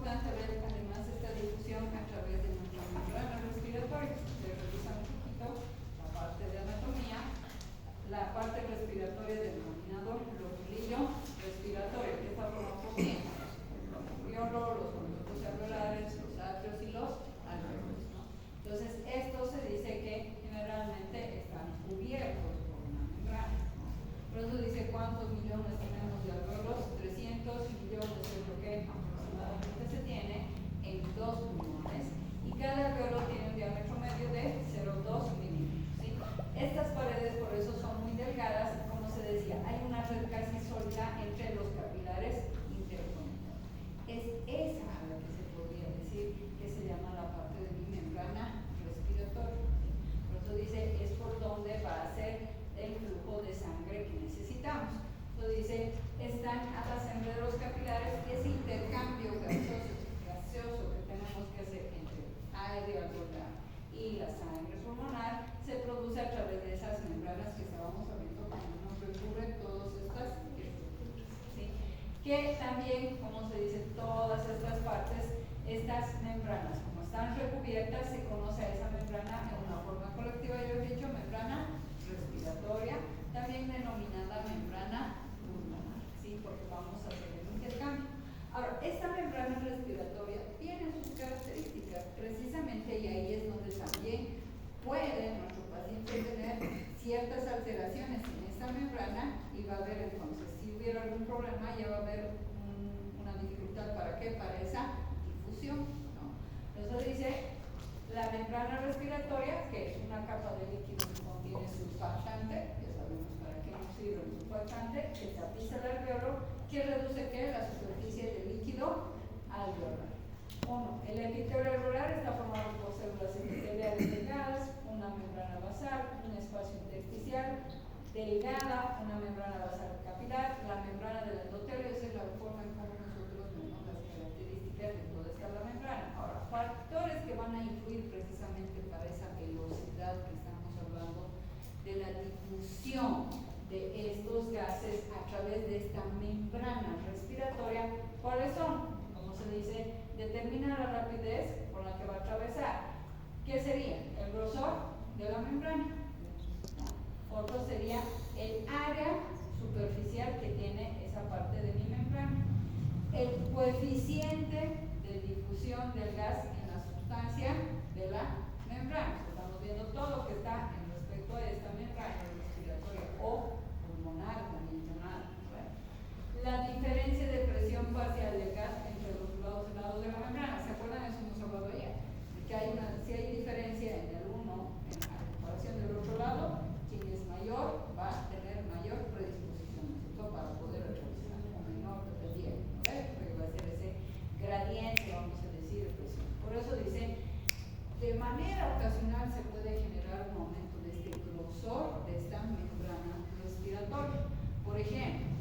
importante ver además esta difusión a través de nuestra membrana respiratoria. Se revisa un poquito la parte de anatomía, la parte respiratoria del denominador lobulillo respiratorio, que está formado por quién? Los alveolos, los conductos alveolares, los atrios y los alveolos, ¿no? Entonces, estos se dice que generalmente están cubiertos por una membrana, ¿no? Por eso dice cuántos millones tenemos de alveolos. 300 millones es lo que aproximadamente se tiene en 2 pulmones, y cada alveolo tiene un diámetro medio de 0,2 milímetros, ¿sí? Estas paredes por eso son muy delgadas, y como se decía, hay una red casi sólida entre los capilares interconectados. Es esa a la que se podría decir que se llama la parte de mi membrana respiratoria, ¿sí? Por eso dice, es por donde va a ser el flujo de sangre que necesitamos. Entonces dice, están a la sangre de los capilares, y ese intercambio gaseoso que tenemos que hacer entre aire alveolar y la sangre pulmonar se produce a través de esas membranas que estábamos viendo cuando nos recubren todas estas estructuras, ¿sí? Que también, como se dice, todas estas partes, estas membranas, como están recubiertas, se conoce a esa membrana en una forma colectiva, yo he dicho, membrana respiratoria, también denominada membrana pulmonar, ¿sí? Porque vamos a hacer el intercambio. Ahora, esta membrana respiratoria tiene sus características precisamente, y ahí es donde también puede nuestro paciente tener ciertas alteraciones en esta membrana, y va a haber entonces, si hubiera algún problema, ya va a haber una dificultad. ¿Para qué? Para esa difusión, ¿no? Entonces dice, la membrana respiratoria, que es una capa de líquido que contiene surfactante, ya sabemos para qué nos sirve el surfactante, que tapiza el alveolo, que reduce ¿qué? La superficie del líquido alveolar. Uno, el epitelio alveolar está formado por células epiteliales delgadas, una membrana basal, un espacio intersticial delgada, una membrana basal capilar, la membrana del endotelio. Esa es la forma en cómo nosotros vemos las características de toda esta la membrana. Ahora, factores que van a influir precisamente para esa velocidad que estamos hablando de la difusión de estos gases a través de esta membrana respiratoria, ¿cuáles son? Como se dice, determina la rapidez con la que va a atravesar. ¿Qué sería? El grosor de la membrana. Otro sería el área superficial que tiene esa parte de mi membrana. El coeficiente de difusión del gas en la sustancia de la membrana. Estamos viendo todo lo que está en respecto a esta membrana respiratoria o pulmonar, también llamada. La diferencia de presión parcial del gas entre los lados de la membrana. ¿Se acuerdan? Eso hemos hablado ayer. Que si hay diferencia en el uno en la comparación del otro lado, quien es mayor va a tener mayor predisposición, ¿cierto? Para poder atravesar, o menor dependiendo, ¿no? Porque va a ser ese gradiente, vamos a decir, de presión. Por eso dice, de manera ocasional se puede generar un aumento de este grosor de esta membrana respiratoria. Por ejemplo,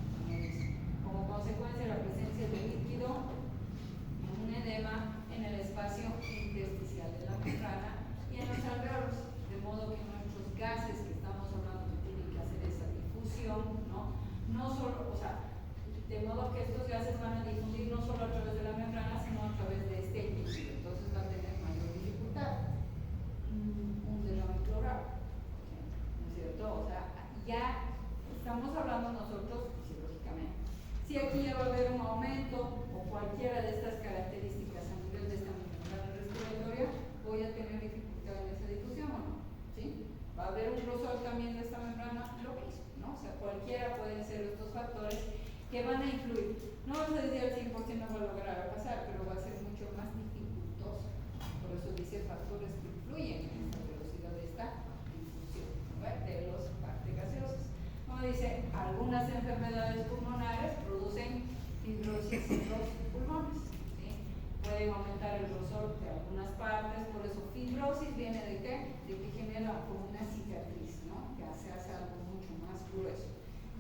como consecuencia de la presencia de líquido, un edema en el espacio intersticial de la membrana y en los alveolos, de modo que nuestros gases que estamos hablando que tienen que hacer esa difusión, no solo, o sea, de modo que estos gases van a difundir no solo a través de la membrana, sino a través de este líquido. Entonces va a tener mayor dificultad. Un derrame pleural, ¿no es cierto? O sea, ya estamos hablando nosotros fisiológicamente. Si aquí ya va a haber un aumento o cualquiera de estas características a nivel de esta membrana respiratoria, voy a tener dificultad en esa difusión, ¿o no? ¿Sí? Va a haber un grosor también de esta membrana, lo mismo, ¿no? O sea, cualquiera pueden ser estos factores que van a influir. No vamos a decir al 100% no va a lograr pasar, pero va a ser mucho más dificultoso. Por eso dice factores que influyen en esta velocidad de esta difusión, ¿no? De los partes gaseosas. Como dice, algunas enfermedades pulmonares producen fibrosis en los pulmones, ¿sí? Pueden aumentar el grosor de algunas partes, por eso fibrosis viene de qué? De que genera como una cicatriz, ¿no? Que se hace algo mucho más grueso.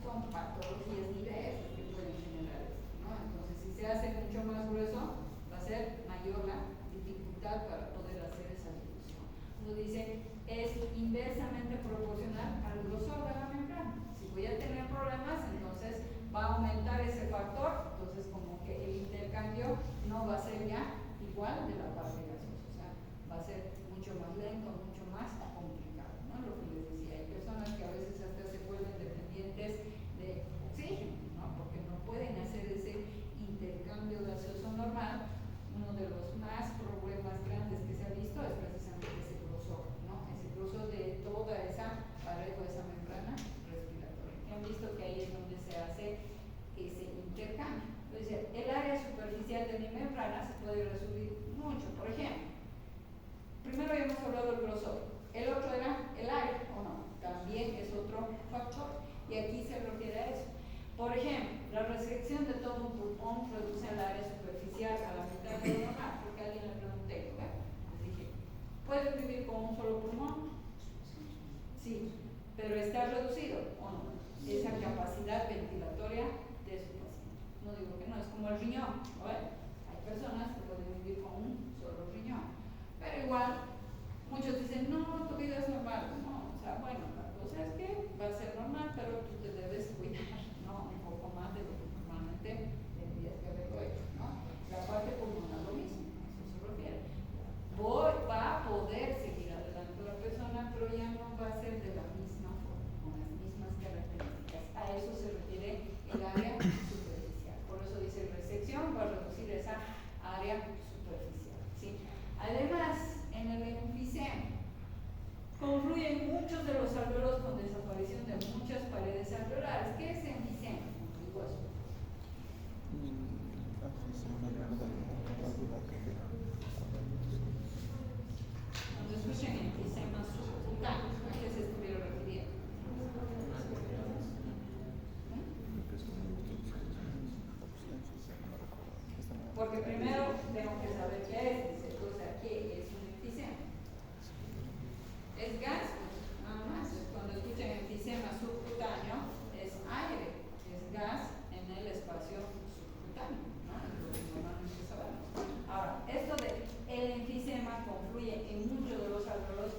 Son patologías diversas que pueden generar esto, ¿no? Entonces, si se hace mucho más grueso, va a ser mayor la dificultad para poder hacer esa difusión. Uno dice, es inversamente proporcional al grosor de la membrana. Si voy a tener problemas, entonces va a aumentar ese factor, entonces como que el intercambio no va a ser ya puede resumir mucho. Por ejemplo, primero habíamos hablado del grosor, el otro era el aire, ¿o no? También es otro factor, y aquí se refiere a eso. Por ejemplo, la resección de todo un pulmón reduce el área superficial a la mitad de lo normal, porque a alguien le pregunté, ¿verdad? Les dije, ¿puedes vivir con un solo pulmón? Sí, pero está reducido, ¿o no? Esa capacidad ventilatoria de su paciente. No digo que no, es como el riñón, ¿no? Hay personas que pueden vivir con un solo riñón, pero igual, muchos dicen, no, tu vida es normal, no, o sea, bueno, la cosa es que va a ser normal, pero tú te debes cuidar, ¿no? Un poco más de lo que normalmente tendrías que haberlo hecho, ¿no? La parte pulmonar lo mismo, a eso se refiere. Va a poder seguir adelante la persona, pero ya no va a ser de la misma forma, con las mismas características. A eso se refiere el área superficial. Por eso dice resección, va a reducir esa área superficial, ¿sí? Además, en el enfisema confluyen muchos de los alveolos con desaparición de muchas paredes alveolares. ¿Qué es enfisema? Digo eso. Cuando escuchen enfisema subcutáneo, ¿a qué se estuvieron refiriendo? Porque primero tengo que saber qué es, dice, o sea, ¿qué es un enfisema? Es gas, nada más. Cuando escuchen enfisema subcutáneo, es aire, es gas en el espacio subcutáneo, ¿no? Lo que normalmente sabemos. Ahora, esto de el enfisema confluye en muchos de los alveolos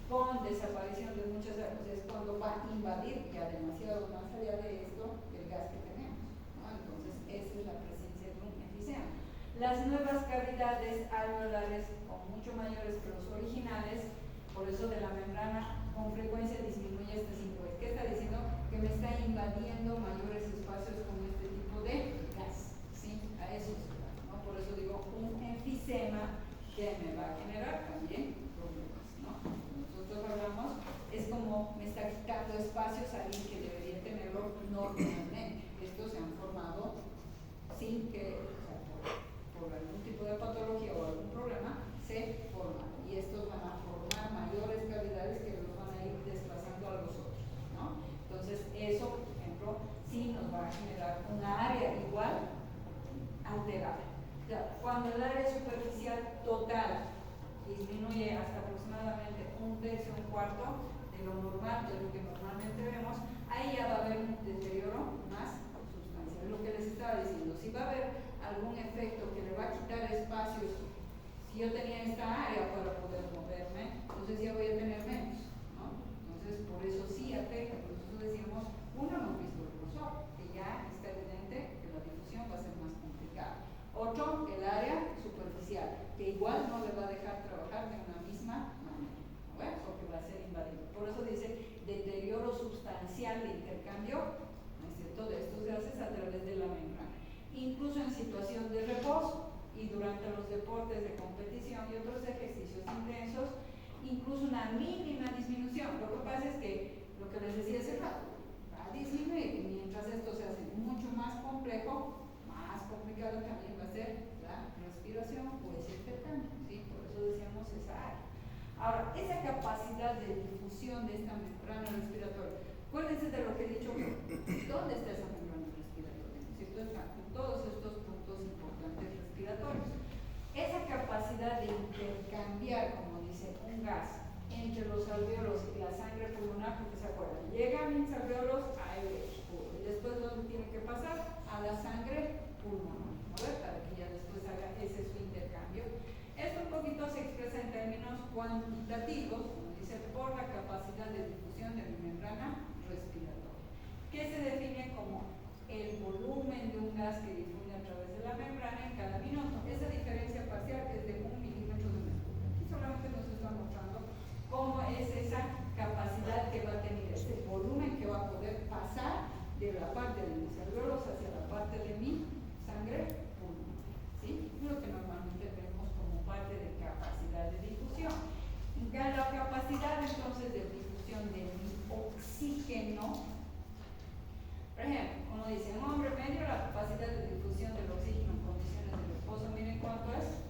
con desaparición de muchas aguas, es cuando va a invadir ya demasiado más allá de esto el gas que tenemos, ¿no? Entonces, esa es la presencia de un enfisema. Las nuevas cavidades alveolares son mucho mayores que los originales, por eso de la membrana con frecuencia disminuye este 5. ¿Qué está diciendo? Que me está invadiendo mayores espacios con este tipo de gas, ¿sí? A eso se va, ¿no? Por eso digo un enfisema que me va a generar también problemas, ¿no? Nosotros hablamos, es como me está quitando espacios a alguien que debería tenerlo normalmente. Estos se han formado sin que, o sea, por algún tipo de patología o algún problema, se forman. Y estos van a formar mayores cavidades que los van a ir desplazando a los otros, ¿no? Entonces, eso, por ejemplo, sí nos va a generar una área igual alterada. O sea, cuando el área superficial total disminuye hasta aproximadamente un tercio, un cuarto de lo normal, de lo que normalmente vemos, ahí ya va a haber un deterioro más sustancial. Lo que les estaba diciendo, si va a haber algún efecto que le va a quitar espacios, si yo tenía esta área para poder moverme, entonces ya voy a tener menos, ¿no? Entonces, por eso sí afecta. Por eso decíamos, uno, hemos visto el grosor, que ya está evidente que la difusión va a ser más complicada. Otro, el área superficial, que igual no le va a dejar trabajar de una misma manera, ¿no? Porque va a ser invadido. Por eso dice deterioro sustancial de intercambio, ¿no es cierto?, de estos gases a través de la membrana. Incluso en situación de reposo y durante los deportes de competición y otros ejercicios intensos, incluso una mínima disminución. Lo que pasa es que, lo que les decía hace rato, va a disminuir, y mientras esto se hace mucho más complejo, más complicado también va a ser la respiración o ese intercambio, ¿sí? Por eso decíamos esa área. Ahora, esa capacidad de difusión de esta membrana respiratoria, acuérdense de lo que he dicho, ¿dónde está esa membrana respiratoria? ¿Cierto? Está en todos estos puntos importantes respiratorios. Esa capacidad de intercambiar, como dice, un gas entre los alveolos y la sangre pulmonar, porque se acuerdan, llega a mis alveolos a aire puro, y después ¿dónde tiene que pasar? A la sangre pulmonar, ¿no? Para que ya después haga ese su intercambio. Esto un poquito se expresa en términos cuantitativos, como dice, por la capacidad de difusión de mi membrana respiratoria, que se define como el volumen de un gas que difunde a través de la membrana en cada minuto. Esa diferencia parcial es de 1 milímetro de mercurio. Aquí solamente nos está mostrando cómo es esa capacidad que va a tener, ese volumen que va a poder pasar de la parte de mis alveolos hacia la parte de mi sangre pulmonar, ¿sí? Lo que normalmente vemos como parte de capacidad de difusión. La capacidad entonces de difusión de mi oxígeno, por ejemplo, como dice, un hombre medio, la capacidad de difusión del oxígeno en condiciones de reposo, miren cuánto es,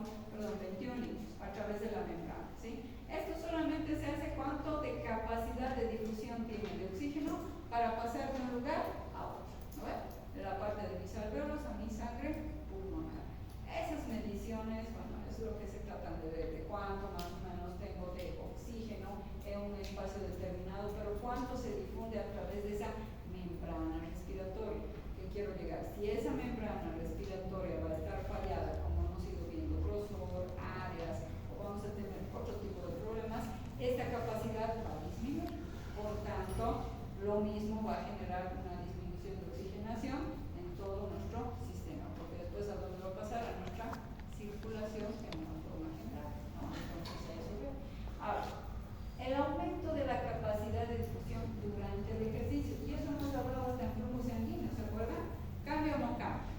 son, 21 litros a través de la membrana, ¿sí? Esto solamente se hace cuánto de capacidad de difusión tiene el oxígeno para pasar de un lugar a otro, ¿no ves? De la parte de mis alvéolos a mi sangre pulmonar. Esas mediciones, bueno, es lo que se tratan de ver, de cuánto más o menos tengo de oxígeno en un espacio determinado, pero cuánto se difunde a través de esa membrana respiratoria. ¿Qué quiero llegar? Si esa membrana respiratoria va a estar fallada, como hemos ido viendo, grosor, áreas, o vamos a tener otro tipo de problemas, esta capacidad va a disminuir. Por tanto, lo mismo va a generar una disminución de oxigenación en todo nuestro sistema, porque después a dónde va a pasar, a nuestra circulación en una forma general, ¿no? Entonces eso ve. Ahora, el aumento de la capacidad de difusión durante el ejercicio, y eso hemos hablado hasta en flujo sanguíneo, ¿se acuerdan? ¿Cambia o no cambia?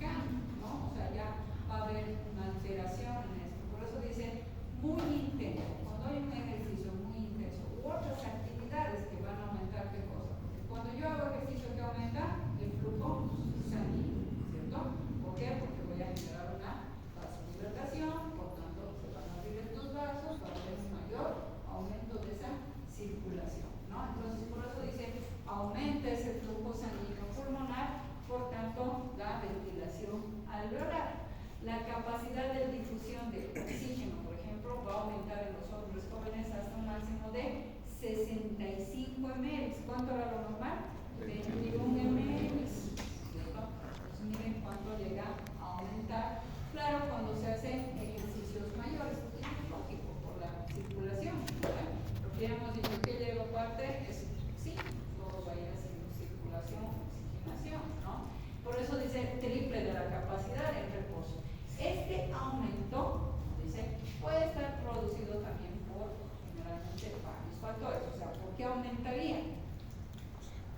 Cambia, ¿no? O sea, ya va a haber una alteración en esto. Por eso dice muy intenso. Cuando hay un ejercicio muy intenso u otras actividades que van a aumentar, ¿qué cosa? Porque cuando yo hago ejercicio, ¿qué aumenta? El flujo sanguíneo, ¿cierto? ¿Por qué? Porque voy a generar una vasodilatación, por tanto se van a abrir estos vasos, va a haber un mayor aumento de esa circulación, ¿no? Entonces por eso dice aumenta ese flujo sanguíneo pulmonar, por tanto la ventilación alveolar. La capacidad de difusión de oxígeno, por ejemplo, va a aumentar en los hombres jóvenes hasta un máximo de 65 ml. ¿Cuánto era lo normal? 21 ml. Entonces miren cuánto llega a aumentar. Claro, cuando se hacen ejercicios mayores, y es lógico por la circulación, ¿verdad? Lo que ya hemos dicho que llega aparte es sí, todo va a ir haciendo circulación, oxigenación, ¿no? Por eso dice triple de la capacidad en reposo. Este aumento, dice, puede estar producido también por generalmente varios factores. O sea, ¿por qué aumentaría?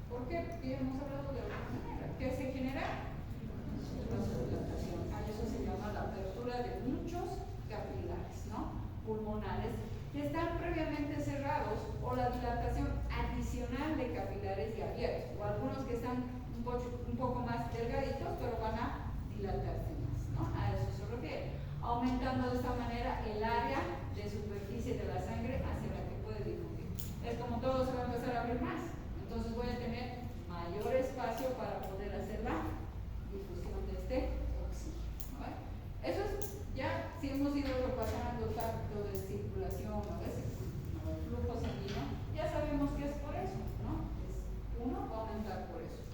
Porque ya hemos hablado de alguna manera. ¿Qué se genera? Vasodilatación. A eso se llama la apertura de muchos capilares, ¿no? Pulmonares que están previamente cerrados, o la dilatación adicional de capilares ya abiertos, o algunos que están un poco más delgaditos, pero van a dilatarse más, ¿no? A eso se refiere. Aumentando de esta manera el área de superficie de la sangre hacia la que puede difundir. Es como todo se va a empezar a abrir más. Entonces voy a tener mayor espacio para poder hacer la difusión de este oxígeno, ¿no? Eso es, ya si hemos ido repasando tanto de circulación, a veces el flujo sanguíneo, ya sabemos que es por eso, ¿no? Uno va a aumentar por eso.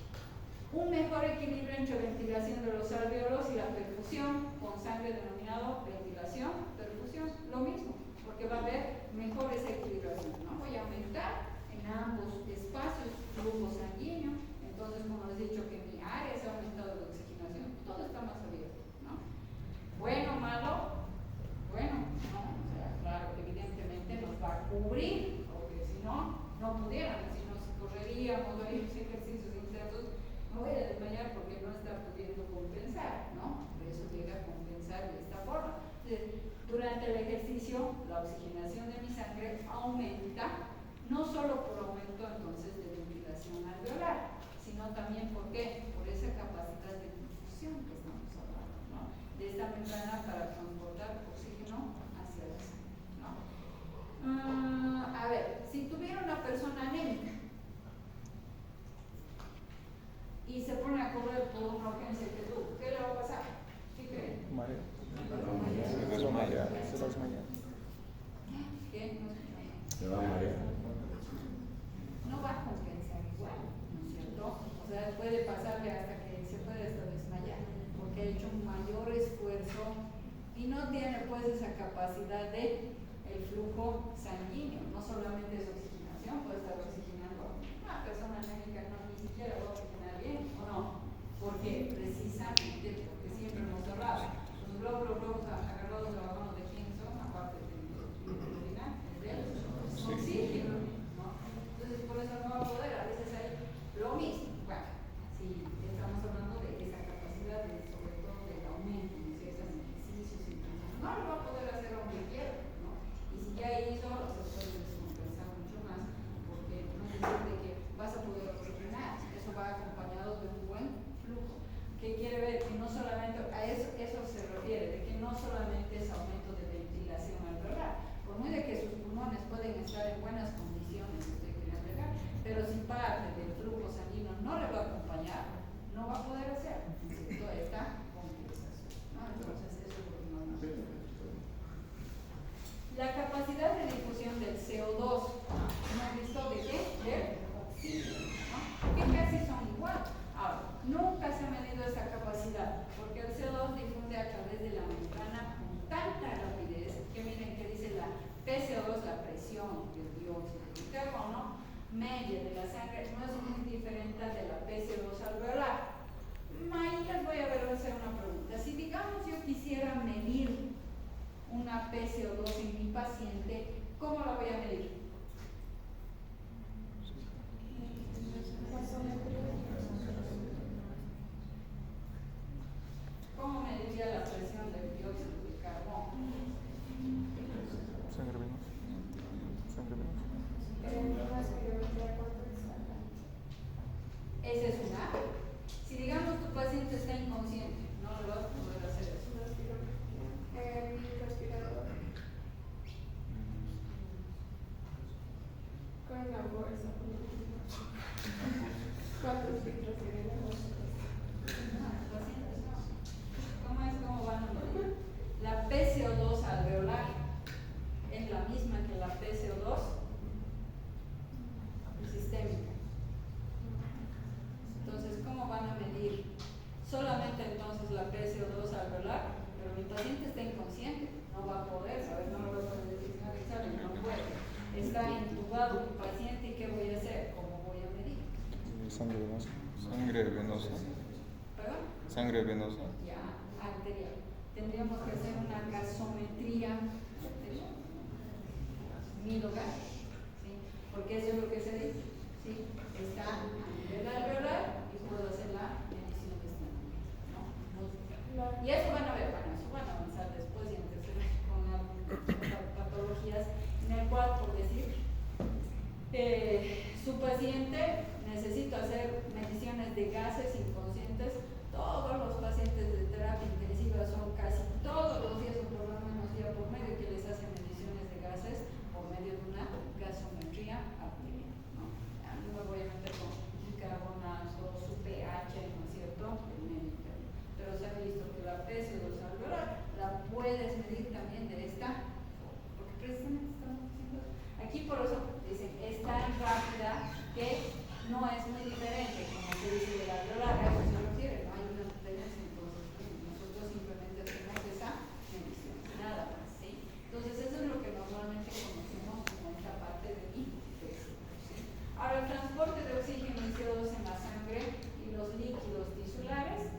Un mejor equilibrio entre ventilación de los alvéolos y la perfusión con sangre, denominado ventilación, perfusión, lo mismo, porque va a haber mejor esa equilibración, ¿no? Voy a aumentar en ambos espacios flujo sanguíneo, entonces como les he dicho que mi área se ha aumentado de oxigenación, todo está más abierto, ¿no? Bueno, malo, bueno, ¿no? O sea, claro, evidentemente nos va a cubrir, porque si no, no pudiéramos, si nos correríamos, haríamos ejercicios intensos, no voy a desmayar porque no está pudiendo compensar, ¿no? Por eso llega a compensar de esta forma. Entonces, durante el ejercicio, la oxigenación de mi sangre aumenta, no solo por aumento entonces de ventilación alveolar, sino también por qué, por esa capacidad de difusión que estamos hablando, ¿no? De esta membrana para transportar oxígeno hacia la sangre, ¿no? A ver, si tuviera una persona anémica y se pone a correr por una urgencia que tuvo, ¿qué le va a pasar? ¿Qué creen? Mareo. Se va a marear. ¿Qué? Se va a marear. No va a compensar igual, ¿no es cierto? O sea, puede pasarle hasta que se puede hasta desmayar, porque ha hecho un mayor esfuerzo y no tiene pues esa capacidad de el flujo sanguíneo, no solamente es oxigenación, puede estar oxigenando. Una persona anémica no ni siquiera va a oxigenar bien, ¿o no? Porque precisamente, porque siempre hemos hablado, los glóbulos rojos agarrados de la mano de quién son, aparte de oxígeno, ¿no? Entonces por eso no va a poder, a veces hay lo mismo. Bueno, si estamos hablando de esa capacidad, sobre todo del aumento de ciertos ejercicios, entonces no lo va a poder hacer aunque quiera, ¿no? Y si ya hizo, se puede descompensar mucho más, porque no se siente que vas a poder refrenar, media de la sangre no es muy diferente de la PCO2 alveolar. Ahí les voy a hacer una pregunta. Si digamos yo quisiera medir una PCO2 en mi paciente, ¿cómo la voy a medir? ¿Cómo mediría la presión del dióxido de carbono? Sangre venosa. Sangre venosa. Esa es una. Si digamos tu paciente está inconsciente, no lo vas a poder hacer eso. Respirador. Con la bolsa. ¿Cuántos litros tiene la bolsa? ¿Cómo van a medir? La PCO2 alveolar es la misma que la PCO2 sistémica. Entonces, ¿cómo van a medir? Solamente entonces la PCO2 alveolar, pero mi paciente está inconsciente, no va a poder saber, no lo va a poder analizar, no puede. Está intubado mi paciente y ¿qué voy a hacer? ¿Cómo voy a medir? Sangre venosa. Sangre venosa. ¿Perdón? Sangre venosa. Ya, arterial. Tendríamos que hacer una gasometría milogar, ¿sí? Porque eso es lo que se dice, ¿sí? Está a nivel alveolar y puedo hacer la medición de esta manera, ¿no? Y eso van a ver, bueno, eso van a avanzar después y en tercero con patologías en el cual, por decir, su paciente necesita hacer mediciones de gases inconscientes. Todos los pacientes de terapia intensiva son casi todos los días, o por lo menos día por medio, que les hacen mediciones de gases por medio de una gasometría arterial, ¿no? A mí me voy a meter con bicarbonato, su pH, ¿no es cierto? El medio interno. Pero se ha visto que la PCO2 alveolar la puedes medir también de esta forma, porque precisamente estamos diciendo aquí, por eso dicen, es tan rápida que no es muy diferente, como se dice de la alveolar, a eso se refiere, no hay una diferencia, entonces nosotros simplemente hacemos esa medición, nada más, ¿sí? Entonces eso es lo que normalmente conocemos como esta parte de infección, ¿sí? Ahora, el transporte de oxígeno y CO2 en la sangre y los líquidos tisulares.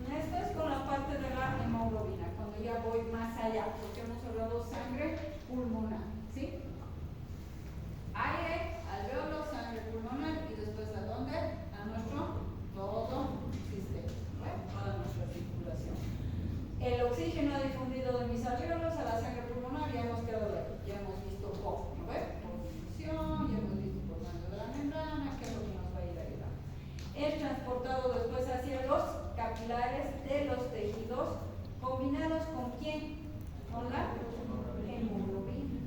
Esto es con la parte de la hemoglobina, cuando ya voy más allá, porque hemos hablado sangre pulmonar, ¿sí? Aire, alveolo, sangre pulmonar y después ¿a dónde? A nuestro todo sistema, ¿bueno? Toda nuestra circulación. El oxígeno difundido de mis alveolos a la sangre pulmonar ya hemos quedado ahí, ya hemos visto cómo, ¿no ves? Por difusión, ya hemos visto por medio de la membrana, que es lo que nos va a ir ayudando. Es transportado después hacia los capilares de los tejidos, combinados con quién? Con la hemoglobina.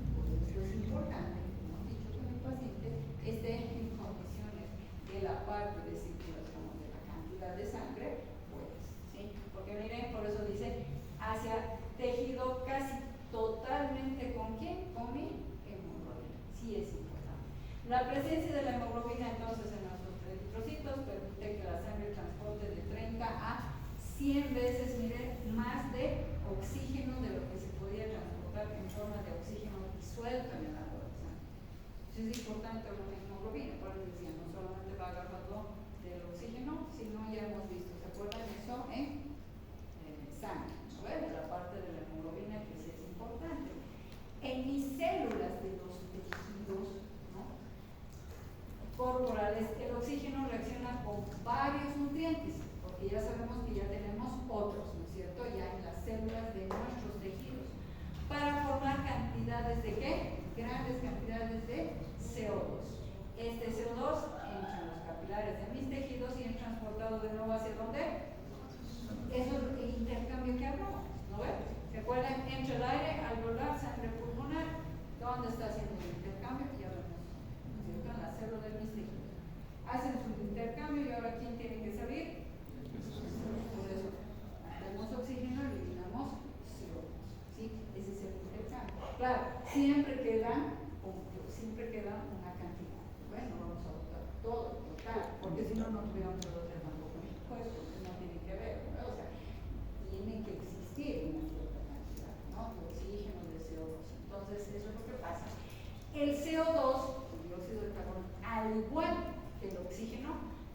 Esto es importante, como he dicho, que el paciente esté en condiciones de la parte de circulación de la cantidad de sangre, pues, ¿sí? Porque miren, por eso dice, hacia tejido casi totalmente con quién? Con mi hemoglobina. Sí es importante. La presencia de la hemoglobina entonces en nuestros eritrocitos permite que la sangre transporte de 30 a 100 veces, miren, más de oxígeno de lo que se podía transportar en forma de oxígeno disuelto en el agua de sangre. Eso es importante la hemoglobina, por eso decía, no solamente va agarrado del oxígeno, sino ya hemos visto, ¿se acuerdan eso? En sangre, ¿no ven? De la parte de la hemoglobina que sí es importante. En mis células de los tejidos, ¿no? Corporales, el oxígeno reacciona con varios nutrientes, porque ya sabemos que ya tenemos otros, ¿no es cierto? Ya en las células de nuestros tejidos, para formar cantidades de ¿qué? Grandes cantidades de CO2. Este CO2 entra en los capilares de mis tejidos y es transportado de nuevo hacia ¿dónde? Eso es el intercambio que hablamos, ¿no ven? ¿Se acuerdan? Entra el aire, alveolar, sangre pulmonar. ¿Dónde está haciendo el intercambio? Ya vemos, ¿no es cierto? En la célula de mis tejidos. Hacen su intercambio y ahora ¿quién tiene que salir? Por eso, damos oxígeno, eliminamos CO2, ¿sí? Ese es el intercambio. Claro, siempre queda una cantidad. Bueno, vamos a botar todo, total, porque si no, no tuviéramos que botar tampoco en el cuerpo, porque no tiene que ver, ¿no? O sea, tiene que existir una cierta cantidad, ¿no? ¿no? De oxígeno, de CO2. Entonces, eso es lo que pasa. El CO2, el dióxido de carbono, al igual que el oxígeno,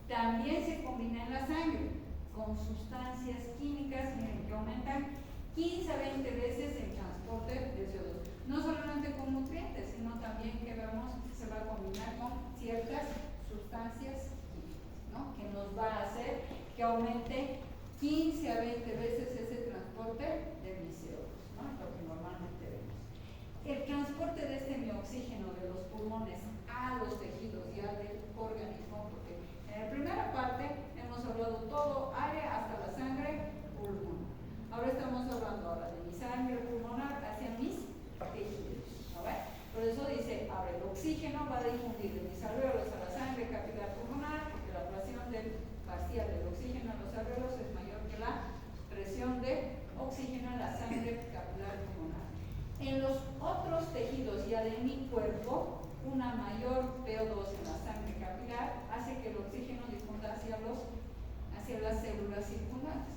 también se combina en la sangre con sustancias químicas, miren, que aumentan 15 a 20 veces el transporte de CO2. No solamente con nutrientes, sino también que vemos que se va a combinar con ciertas sustancias químicas, ¿no? Que nos va a hacer que aumente 15 a 20 veces ese transporte de mi CO2, ¿no? Lo que normalmente vemos. El transporte de este mioxígeno de los pulmones a los tejidos y al organismo, porque en la primera parte hemos hablado todo, área hasta la sangre, pulmón. Ahora estamos hablando de mi sangre pulmonar hacia mis tejidos, ¿no? Por eso dice, ahora el oxígeno va a difundir de mis alvéolos a la sangre capilar pulmonar, porque la presión parcial del oxígeno en los alvéolos es mayor que la presión de oxígeno en la sangre capilar pulmonar. En los otros tejidos ya de mi cuerpo, una mayor PO2 en la sangre capilar hace que el oxígeno difunda hacia las células circundantes.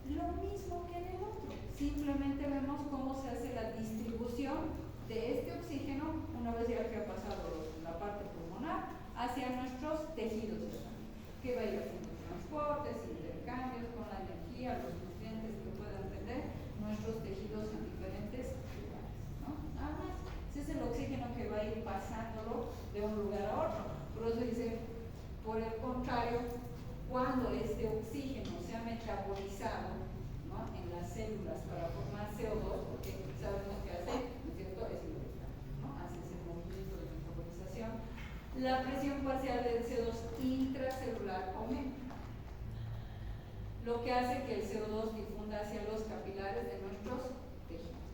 Lo mismo que en el otro, simplemente vemos cómo se hace la distribución de este oxígeno una vez ya que ha pasado la parte pulmonar hacia nuestros tejidos de sangre, que va a ir haciendo transportes, intercambios con la energía, los nutrientes que puedan tener nuestros tejidos en diferentes lugares, ¿no? Nada más. Ese es el oxígeno que va a ir pasándolo de un lugar a otro. Por eso dice, por el contrario, cuando este oxígeno se ha metabolizado, ¿no? En las células para formar CO2, porque sabemos que hace, ¿no es cierto? Es inorgánico, ¿no? Hace ese movimiento de metabolización. La presión parcial del CO2 intracelular aumenta, lo que hace que el CO2 difunda hacia los capilares de nuestros tejidos.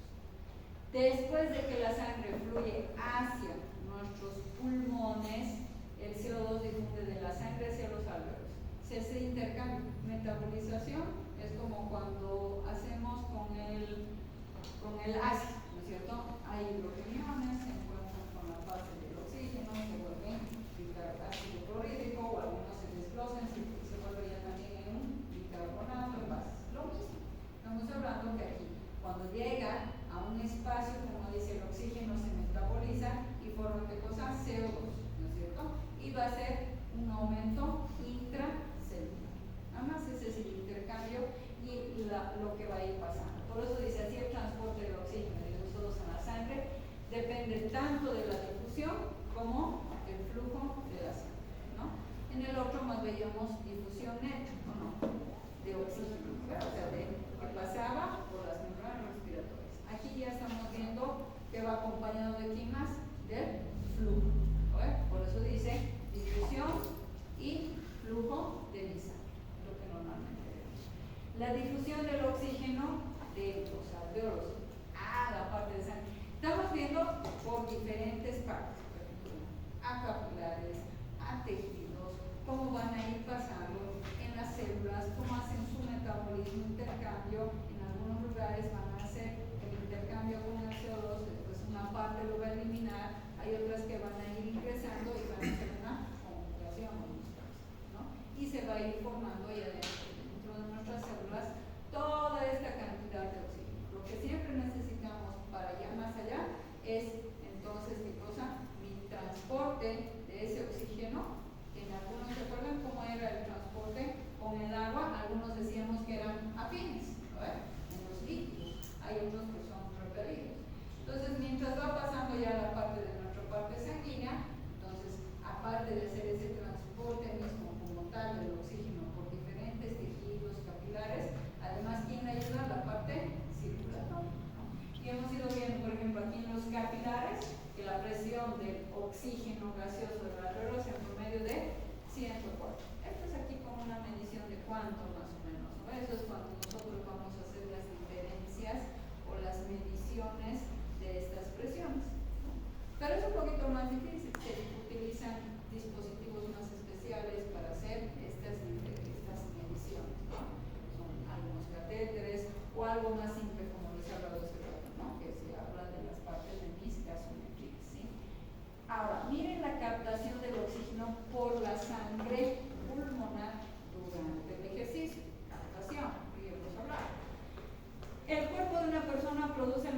Después de que la sangre fluye hacia nuestros pulmones, el CO2 difunde de la sangre hacia los alvéolos. Se hace intercambio. Metabolización es como cuando hacemos con el ácido, ¿no es cierto? Hay hidrogeniones, se encuentran con la fase del oxígeno, se vuelven ácido clorhídrico o algunos se desglosan y se vuelve ya también en un bicarbonato en bases. Lo mismo. Estamos hablando que aquí, cuando llega a un espacio, como dice el oxígeno, se metaboliza y forma ¿qué cosa? CO2, ¿no es cierto? Y va a ser un aumento intracelular. Nada más ese es el intercambio y lo que va a ir pasando. Por eso dice así, el transporte del oxígeno y de los CO2 en la sangre depende tanto de la difusión como el flujo de la sangre, ¿no? En el otro más veíamos difusión neta, ¿o no? De oxígeno, ¿verdad? O sea, que pasaba por las membranas respiratorias. Aquí ya estamos viendo que va acompañado de quién más, del flujo, ¿verdad? Por eso dice difusión y flujo de mi sangre, lo que normalmente vemos. La difusión del oxígeno de los alvéolos a la parte de sangre. Estamos viendo por diferentes partes, por ejemplo, a capilares, a tejidos, cómo van a ir pasando en las células, cómo hacen su metabolismo, intercambio. En algunos lugares van a hacer el intercambio con el CO2, después una parte lo va a eliminar, hay otras que van a ir ingresando y van a hacer una conjugación, ¿no? Y se va a ir formando ya dentro de nuestras células toda esta cantidad de oxígeno. Lo que siempre necesitamos para allá más allá es entonces ¿qué cosa? Mi transporte de ese oxígeno. En algunos se acuerdan cómo era el transporte con el agua, algunos decíamos que eran afines, ¿no? En los líquidos, hay otros que son repelidos. Entonces mientras va pasando ya la parte de nuestra parte sanguínea, entonces aparte de hacer ese transporte mismo como tal del oxígeno por diferentes tejidos capilares, además ¿quién le ayuda? La parte circulatoria, ¿no? Y hemos ido viendo, por ejemplo, aquí en los capilares, que la presión del oxígeno gaseoso del alveolo es en promedio de 104. Esto es aquí como una medición de cuánto más o menos, ¿no? Eso es cuando nosotros vamos a hacer las diferencias o las mediciones de estas presiones, ¿no? Pero es un poquito más difícil, se utilizan dispositivos más especiales para hacer estas mediciones, ¿no? Son algunos catéteres o algo más simple como les he hablado hace rato, ¿no? Que se habla de las partes de mis gasometrías, ¿sí? Ahora, miren la captación del oxígeno por la sangre pulmonar durante el ejercicio. Captación, que ya hemos hablado. El cuerpo de una persona produce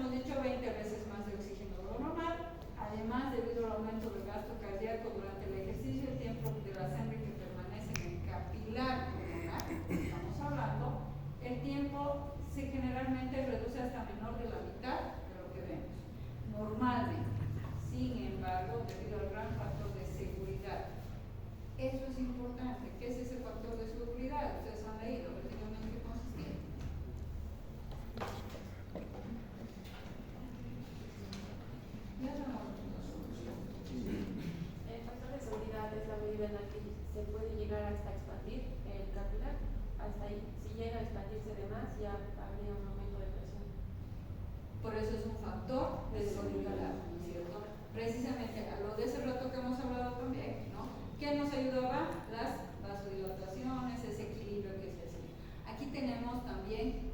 debido al aumento del gasto cardíaco durante el ejercicio, el tiempo de la sangre que permanece en el capilar pulmonar, estamos hablando, el tiempo se generalmente reduce hasta menor de la mitad de lo que vemos. Normalmente, sin embargo, debido al gran factor de seguridad. Eso es importante. ¿Qué es ese factor de seguridad? Ustedes han leído, díganme en qué consistía. Ya tenemos una solución. El factor de seguridad es la medida en la que se puede llegar hasta expandir el capilar. Hasta ahí, si llega a expandirse de más, ya habría un aumento de presión. Por eso es un factor de seguridad, ¿no es cierto? Precisamente a lo de ese rato que hemos hablado también, ¿no? ¿Qué nos ayudaba? Las vasodilataciones, ese equilibrio que se hacía. Aquí tenemos también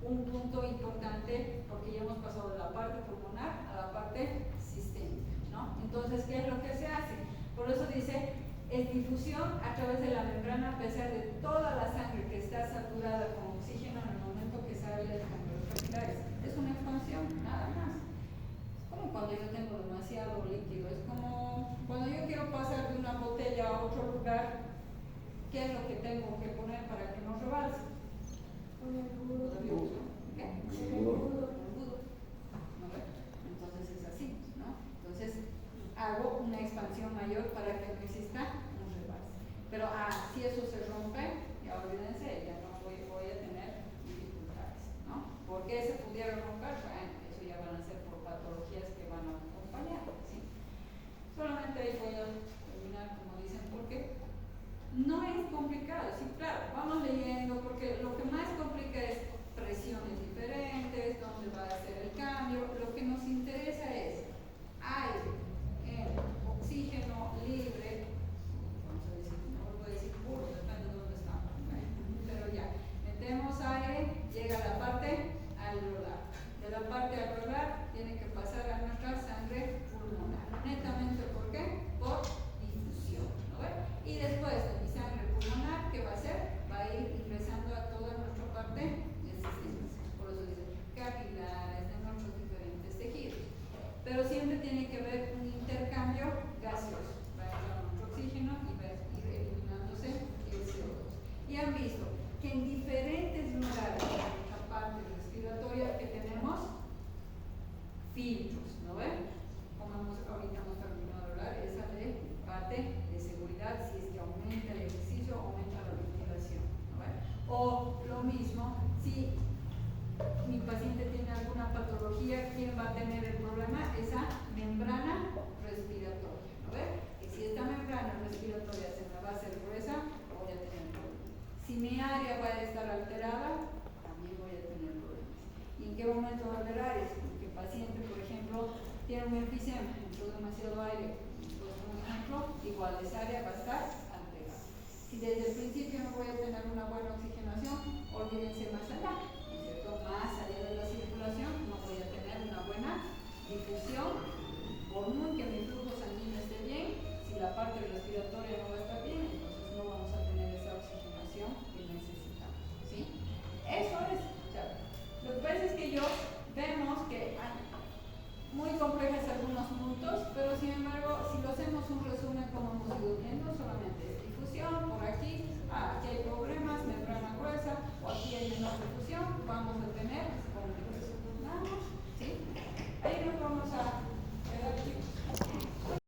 un punto importante porque ya hemos pasado de la parte pulmonar a la parte sistémica, ¿no? Entonces, ¿qué es lo que se hace? Por eso dice, es difusión a través de la membrana a pesar de toda la sangre que está saturada con oxígeno en el momento que sale del cambio de capilares. Es una expansión, nada más. Es como cuando yo tengo demasiado líquido, es como cuando yo quiero pasar de una botella a otro lugar, ¿qué es lo que tengo que poner para que no rebalse? Un embudo. ¿Qué? Embudo. ¿No ve? Entonces es así, ¿no? Entonces hago una expansión mayor para que no exista un rebalse. Pero si eso se rompe, ya olvídense, ya no voy a tener dificultades, ¿no? ¿Por qué se pudiera romper? Bueno, eso ya van a ser por patologías que van a acompañar, ¿sí? Solamente ahí voy a terminar, como dicen, porque no es complicado, sí, claro, vamos leyendo, porque lo que más complica es presiones diferentes, dónde va a ser el cambio. Lo que nos interesa es aire, oxígeno libre, vamos a decir, no voy a decir puro, depende de dónde estamos, ¿okay? Pero ya, metemos aire, llega a la parte alveolar. De la parte alveolar tiene que pasar a nuestra sangre pulmonar. Netamente, ¿por qué? Por difusión, ¿no ve? Y después de mi sangre pulmonar, ¿qué va a hacer? Va a ir ingresando a toda nuestra parte de sistemas. Por eso dice capilares, de nuestros diferentes tejidos. Pero siempre tiene que haber un intercambio gaseoso. Va a entrar nuestro oxígeno y va a ir eliminándose el CO2. Y han visto que en diferentes lugares de nuestra parte respiratoria que tenemos filtros, ¿no ven? Como ahorita hemos terminado de hablar, esa de parte de seguridad, si es que aumenta el ejercicio, aumenta la ventilación, ¿no ven? O lo mismo, si mi paciente tiene alguna patología, ¿quién va a tener el problema? Esa membrana respiratoria, ¿no ven? Que si esta membrana respiratoria se me va a hacer gruesa, voy a tener problemas. Si mi área va a estar alterada, también voy a tener problemas. ¿Y en qué momento va a haber áreas? Porque el paciente, por ejemplo, tiene un enfisema, entró demasiado aire, pues un ejemplo, igual esa área va a estar alterada. Si desde el principio no voy a tener una buena oxigenación, olvídense más allá, ¿no es cierto? Más allá de la circulación, no voy a tener una buena difusión, por muy que mi flujo sanguíneo esté bien, si la parte respiratoria no va a estar bien, entonces no vamos a tener esa oxigenación que necesitamos, ¿sí? Eso es, o sea, lo que pasa es que vemos que hay muy complejas algunos puntos, pero sin embargo, si lo hacemos un resumen como hemos ido viendo, solamente es difusión, por aquí hay problemas, membrana gruesa, o aquí hay menor difusión, vamos a tener complicaciones. ¿Sí? Ahí nos vamos a